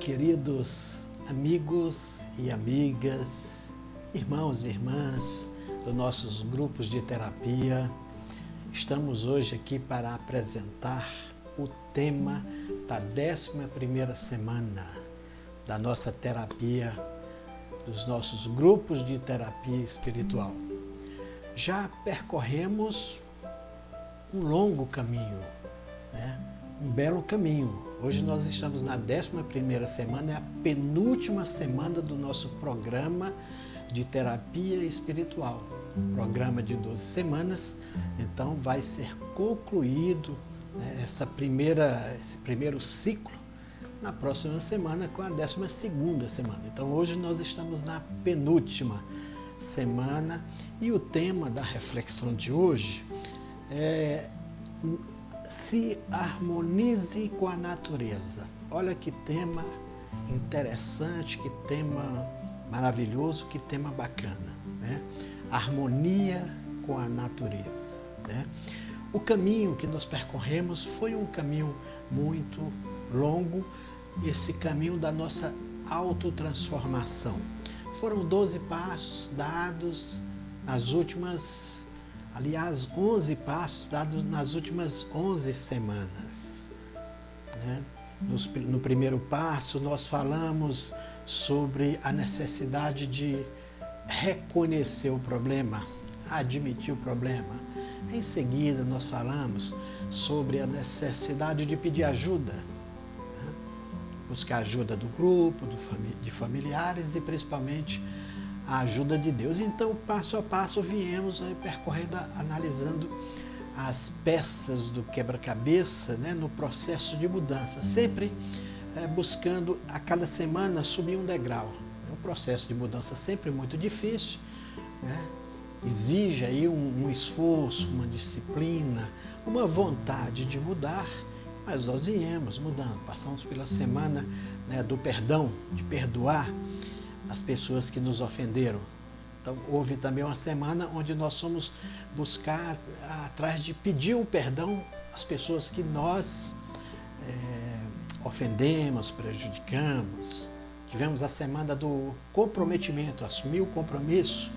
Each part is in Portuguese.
queridos amigos e amigas, irmãos e irmãs dos nossos grupos de terapia. Estamos hoje aqui para apresentar o tema da 11ª semana da nossa terapia, dos nossos grupos de terapia espiritual. Já percorremos um longo caminho, um belo caminho. Hoje nós estamos na 11ª semana, é a penúltima semana do nosso programa de terapia espiritual. Programa de 12 semanas, então vai ser concluído esse primeiro ciclo na próxima semana com a 12ª semana. Então hoje nós estamos na penúltima semana e o tema da reflexão de hoje é: se harmonize com a natureza. Olha que tema interessante, que tema maravilhoso, que tema bacana, Harmonia com a natureza, O caminho que nós percorremos foi um caminho muito longo, esse caminho da nossa autotransformação. Foram 12 passos dados nas últimas, 11 passos dados nas últimas 11 semanas. No primeiro passo, nós falamos sobre a necessidade de reconhecer o problema, admitir o problema. Em seguida, nós falamos sobre a necessidade de pedir ajuda, buscar ajuda do grupo, de familiares e principalmente a ajuda de Deus. Então, passo a passo, viemos percorrendo, analisando as peças do quebra-cabeça, no processo de mudança, sempre buscando a cada semana subir um degrau. É um processo de mudança sempre muito difícil, exige aí um esforço, uma disciplina, uma vontade de mudar, mas nós viemos mudando. Passamos pela semana do perdão, de perdoar as pessoas que nos ofenderam. Então, houve também uma semana onde nós fomos buscar atrás de pedir o perdão às pessoas que nós ofendemos, prejudicamos. Tivemos a semana do comprometimento, assumir o compromisso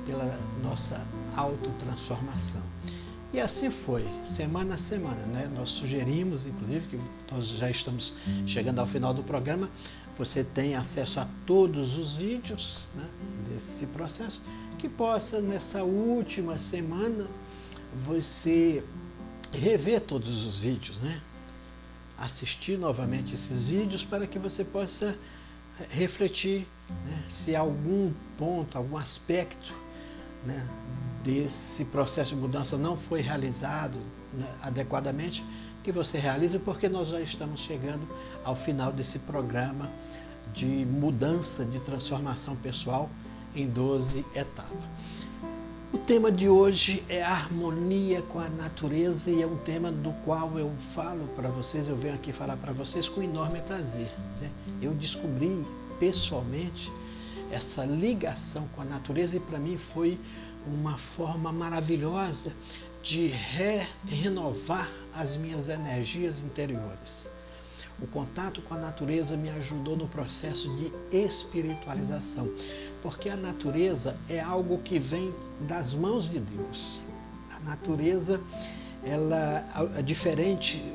pela nossa autotransformação. E assim foi, semana a semana, Nós sugerimos, inclusive, que nós já estamos chegando ao final do programa, você tem acesso a todos os vídeos desse processo, que possa, nessa última semana, você rever todos os vídeos, assistir novamente esses vídeos para que você possa refletir se algum ponto, algum aspecto desse processo de mudança não foi realizado adequadamente, que você realize, porque nós já estamos chegando ao final desse programa de mudança, de transformação pessoal em 12 etapas. O tema de hoje é a harmonia com a natureza e é um tema do qual eu falo para vocês, eu venho aqui falar para vocês com enorme prazer. Eu descobri pessoalmente essa ligação com a natureza e para mim foi uma forma maravilhosa de renovar as minhas energias interiores. O contato com a natureza me ajudou no processo de espiritualização, porque a natureza é algo que vem das mãos de Deus. A natureza, ela é diferente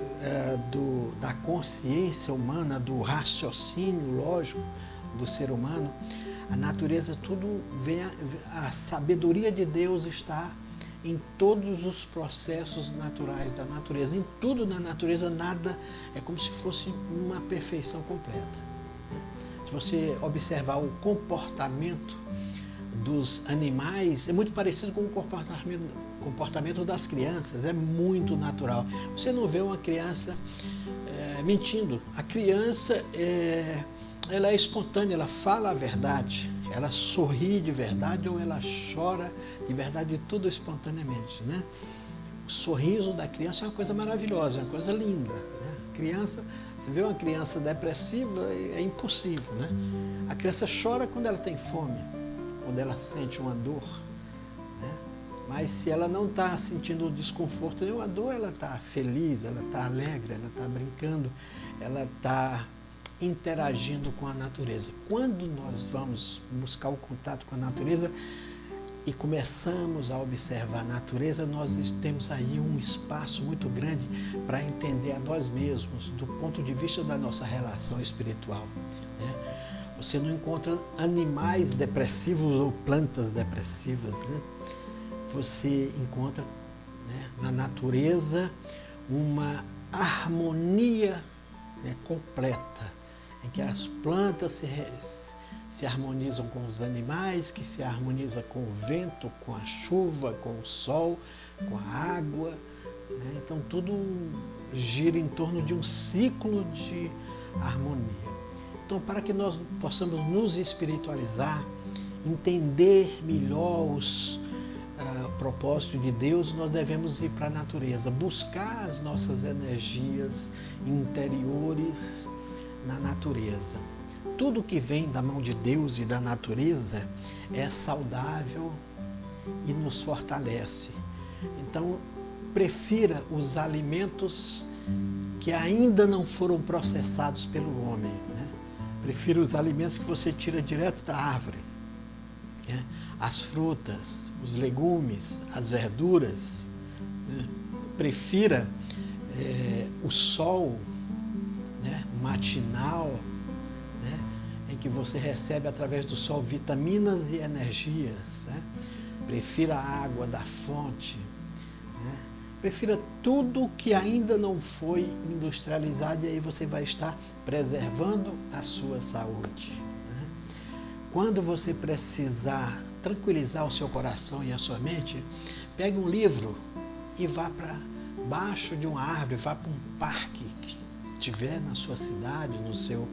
da consciência humana, do raciocínio lógico do ser humano. A natureza, tudo vem, a sabedoria de Deus está em todos os processos naturais da natureza. Em tudo na natureza, nada é como se fosse uma perfeição completa. Se você observar o comportamento dos animais, é muito parecido com o comportamento das crianças, é muito natural. Você não vê uma criança mentindo. A criança ela é espontânea, ela fala a verdade, ela sorri de verdade ou ela chora de verdade, tudo espontaneamente, O sorriso da criança é uma coisa maravilhosa, é uma coisa linda, Criança, você vê uma criança depressiva, é impossível, A criança chora quando ela tem fome, quando ela sente uma dor, Mas se ela não está sentindo desconforto nenhuma dor, ela está feliz, ela está alegre, ela está brincando, ela está interagindo com a natureza. Quando nós vamos buscar o contato com a natureza e começamos a observar a natureza, nós temos aí um espaço muito grande para entender a nós mesmos, do ponto de vista da nossa relação espiritual, né? Você não encontra animais depressivos ou plantas depressivas, né? Você encontra, né, na natureza uma harmonia, né, completa, em que as plantas se harmonizam com os animais, que se harmoniza com o vento, com a chuva, com o sol, com a água, né? Então tudo gira em torno de um ciclo de harmonia. Então, para que nós possamos nos espiritualizar, entender melhor os propósitos de Deus, nós devemos ir para a natureza, buscar as nossas energias interiores na natureza. Tudo que vem da mão de Deus e da natureza é saudável e nos fortalece. Então, prefira os alimentos que ainda não foram processados pelo homem, né? Prefira os alimentos que você tira direto da árvore, né? As frutas, os legumes, as verduras, né? Prefira o sol, né, matinal, né, em que você recebe através do sol vitaminas e energias, né? Prefira a água da fonte, né? Prefira tudo que ainda não foi industrializado, e aí você vai estar preservando a sua saúde, né? Quando você precisar tranquilizar o seu coração e a sua mente, pegue um livro e vá para baixo de uma árvore, vá para um parque que tiver na sua cidade, no seu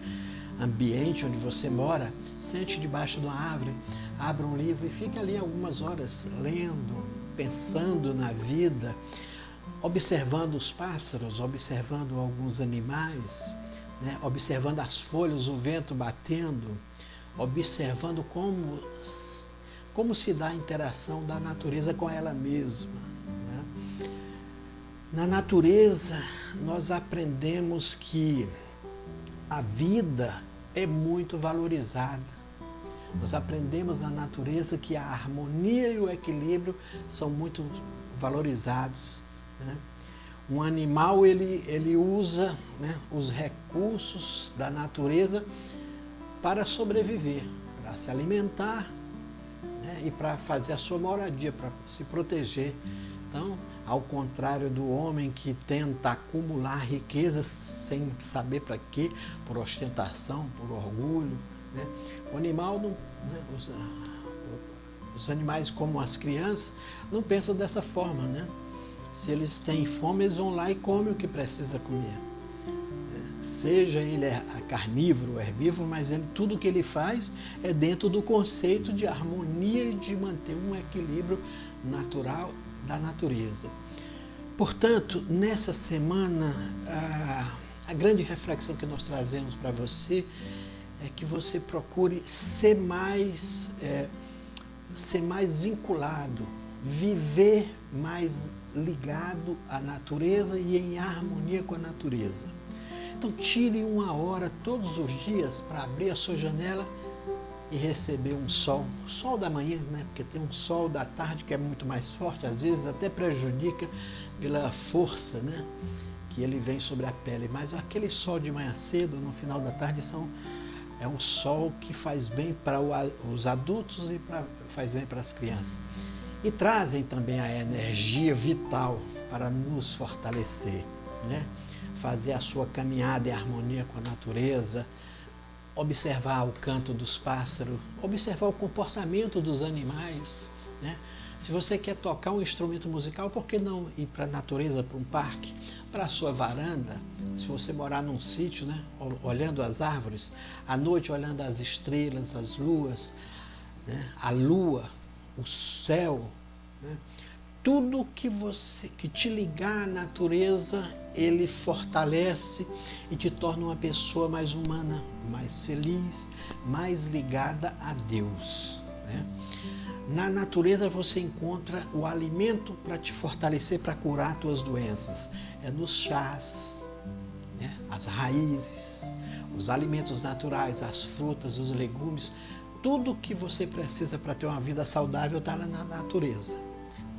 ambiente onde você mora, sente debaixo de uma árvore, abra um livro e fique ali algumas horas lendo, pensando na vida, observando os pássaros, observando alguns animais, né? Observando as folhas, o vento batendo, observando como se dá a interação da natureza com ela mesma, né? Na natureza, nós aprendemos que a vida é muito valorizada. Nós aprendemos na natureza que a harmonia e o equilíbrio são muito valorizados, né? Um animal, ele usa, né, os recursos da natureza para sobreviver, para se alimentar, né, e para fazer a sua moradia, para se proteger. Então, ao contrário do homem que tenta acumular riquezas sem saber para quê, por ostentação, por orgulho, né? O animal, não, né, os animais, como as crianças, não pensam dessa forma, né? Se eles têm fome, eles vão lá e comem o que precisa comer. Seja ele carnívoro ou herbívoro, mas tudo que ele faz é dentro do conceito de harmonia e de manter um equilíbrio natural da natureza. Portanto, nessa semana, a grande reflexão que nós trazemos para você é que você procure ser mais vinculado, viver mais ligado à natureza e em harmonia com a natureza. Então, tire uma hora todos os dias para abrir a sua janela e receber um sol da manhã, né? Porque tem um sol da tarde que é muito mais forte, às vezes até prejudica pela força, né, que ele vem sobre a pele. Mas aquele sol de manhã cedo, no final da tarde, é um sol que faz bem para os adultos e faz bem para as crianças. E trazem também a energia vital para nos fortalecer, né? Fazer a sua caminhada em harmonia com a natureza, observar o canto dos pássaros, observar o comportamento dos animais, né? Se você quer tocar um instrumento musical, por que não ir para a natureza, para um parque, para a sua varanda? Se você morar num sítio, né, olhando as árvores, à noite olhando as estrelas, as luas, né, a lua, o céu, né? Tudo que te ligar à natureza, ele fortalece e te torna uma pessoa mais humana, mais feliz, mais ligada a Deus, né? Na natureza você encontra o alimento para te fortalecer, para curar as tuas doenças. É nos chás, né? As raízes, os alimentos naturais, as frutas, os legumes, tudo que você precisa para ter uma vida saudável está lá na natureza,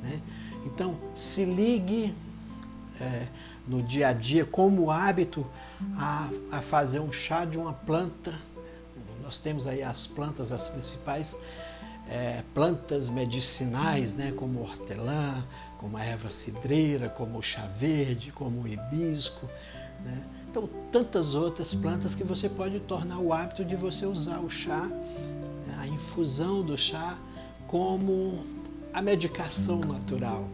né? Então, se ligue no dia a dia, como hábito, a fazer um chá de uma planta. Nós temos aí as plantas, as principais plantas medicinais, né, como o hortelã, como a erva cidreira, como o chá verde, como o hibisco, né? Então, tantas outras plantas que você pode tornar o hábito de você usar o chá, a infusão do chá, como a medicação natural,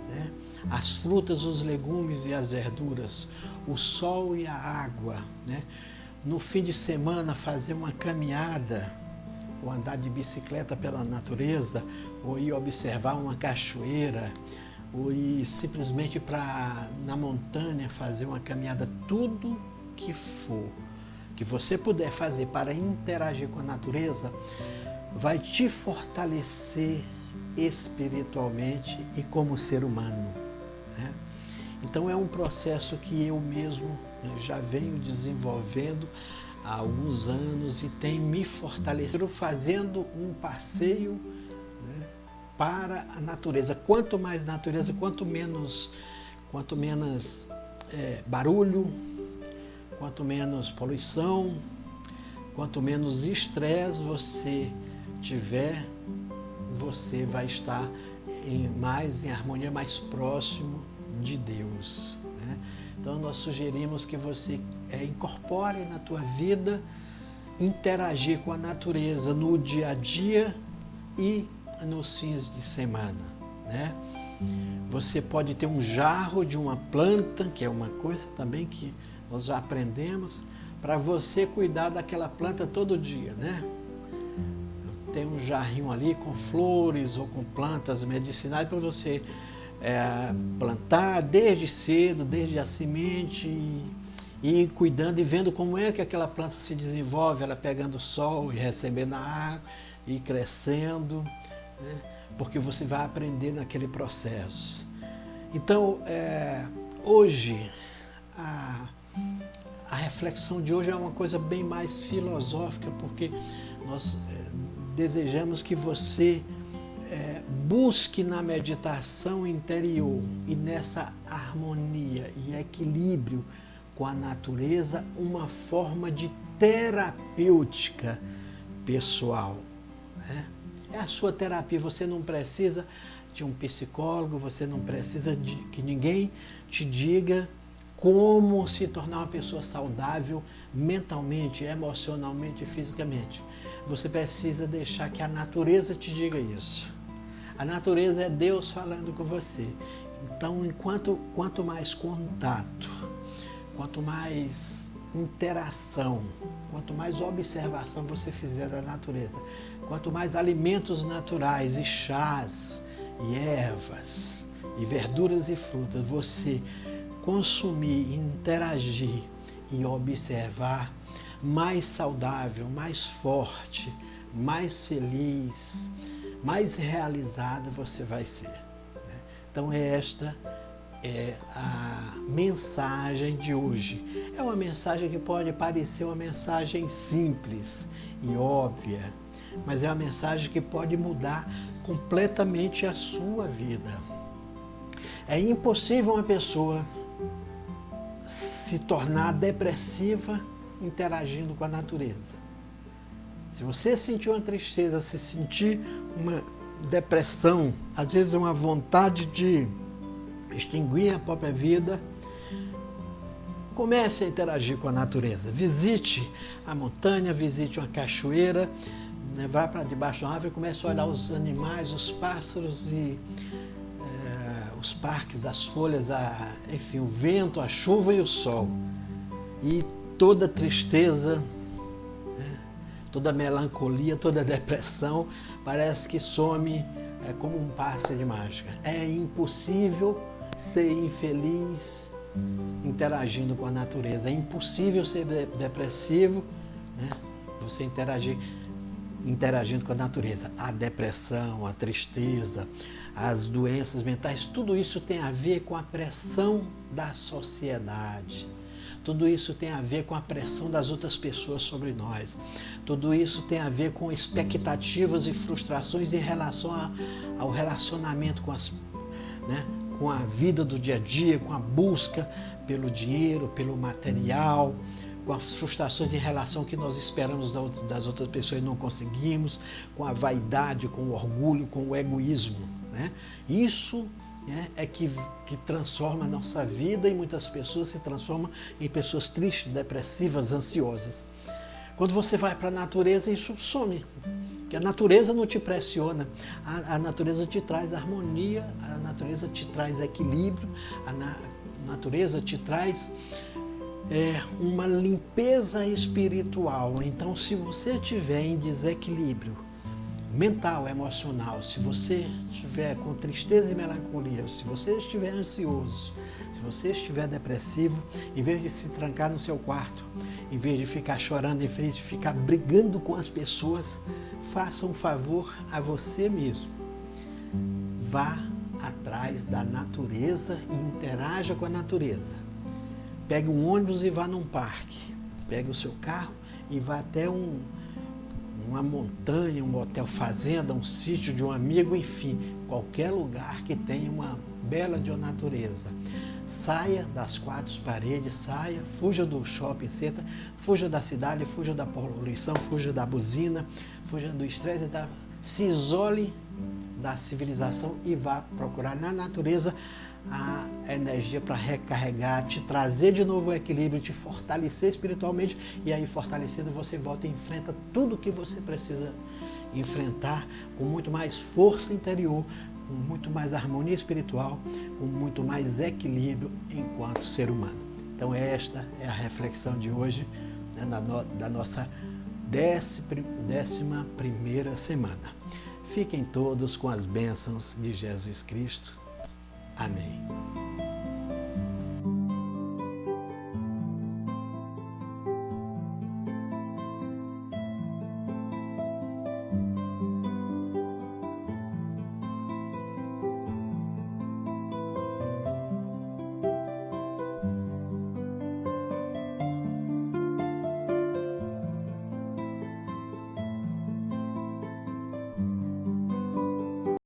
né? As frutas, os legumes e as verduras, o sol e a água, né? No fim de semana, fazer uma caminhada, ou andar de bicicleta pela natureza, ou ir observar uma cachoeira, ou ir simplesmente na montanha fazer uma caminhada, tudo que for, que você puder fazer para interagir com a natureza, vai te fortalecer espiritualmente e como ser humano, né? Então é um processo que eu mesmo já venho desenvolvendo há alguns anos e tem me fortalecido fazendo um passeio, né, para a natureza. Quanto mais natureza, quanto menos barulho, quanto menos poluição, quanto menos estresse você tiver, você vai estar mais em harmonia, mais próximo de Deus, né? Então nós sugerimos que você incorpore na tua vida interagir com a natureza no dia a dia e nos fins de semana, né? Você pode ter um jarro de uma planta, que é uma coisa também que nós já aprendemos, para você cuidar daquela planta todo dia, né? Tem um jarrinho ali com flores ou com plantas medicinais para você plantar desde cedo, desde a semente, e ir cuidando e vendo como é que aquela planta se desenvolve, ela pegando sol e recebendo a água e crescendo, né? Porque você vai aprender naquele processo. Então, hoje, a reflexão de hoje é uma coisa bem mais filosófica, porque nós desejamos que você busque na meditação interior e nessa harmonia e equilíbrio com a natureza uma forma de terapêutica pessoal, né? É a sua terapia. Você não precisa de um psicólogo, você não precisa de que ninguém te diga como se tornar uma pessoa saudável mentalmente, emocionalmente e fisicamente. Você precisa deixar que a natureza te diga isso. A natureza é Deus falando com você. Então, quanto mais contato, quanto mais interação, quanto mais observação você fizer da natureza, quanto mais alimentos naturais e chás e ervas e verduras e frutas você consumir, interagir e observar, mais saudável, mais forte, mais feliz, mais realizada você vai ser, né? Então esta é a mensagem de hoje. É uma mensagem que pode parecer uma mensagem simples e óbvia, mas é uma mensagem que pode mudar completamente a sua vida. É impossível uma pessoa se tornar depressiva interagindo com a natureza. Se você sentir uma tristeza, se sentir uma depressão, às vezes uma vontade de extinguir a própria vida, comece a interagir com a natureza. Visite a montanha, visite uma cachoeira, né? Vá para debaixo de uma árvore e comece a olhar os animais, os pássaros e os parques, as folhas, enfim, o vento, a chuva e o sol. E toda tristeza, né? Toda melancolia, toda depressão parece que some como um passe de mágica. É impossível ser infeliz interagindo com a natureza. É impossível ser depressivo, né? Você interagindo com a natureza. A depressão, a tristeza, as doenças mentais, tudo isso tem a ver com a pressão da sociedade. tudo isso tem a ver com a pressão das outras pessoas sobre nós, tudo isso tem a ver com expectativas e frustrações em relação ao relacionamento com a vida do dia a dia, com a busca pelo dinheiro, pelo material, com as frustrações em relação ao que nós esperamos das outras pessoas e não conseguimos, com a vaidade, com o orgulho, com o egoísmo. Isso é que transforma a nossa vida, e muitas pessoas se transformam em pessoas tristes, depressivas, ansiosas. Quando você vai para a natureza, isso some. Porque a natureza não te pressiona, a natureza te traz harmonia, a natureza te traz equilíbrio, a natureza te traz uma limpeza espiritual. Então, se você estiver em desequilíbrio mental, emocional, se você estiver com tristeza e melancolia, se você estiver ansioso, se você estiver depressivo, em vez de se trancar no seu quarto, em vez de ficar chorando, em vez de ficar brigando com as pessoas, faça um favor a você mesmo. Vá atrás da natureza e interaja com a natureza. Pegue um ônibus e vá num parque. Pegue o seu carro e vá até uma montanha, um hotel fazenda, um sítio de um amigo, enfim, qualquer lugar que tenha uma bela de uma natureza. Saia das quatro paredes, fuja do shopping center, fuja da cidade, fuja da poluição, fuja da buzina, fuja do estresse, se isole da civilização e vá procurar na natureza a energia para recarregar, te trazer de novo o equilíbrio, te fortalecer espiritualmente, e aí fortalecendo você volta e enfrenta tudo que você precisa enfrentar com muito mais força interior, com muito mais harmonia espiritual, com muito mais equilíbrio enquanto ser humano. Então esta é a reflexão de hoje, da nossa 11ª semana. Fiquem todos com as bênçãos de Jesus Cristo. Amém.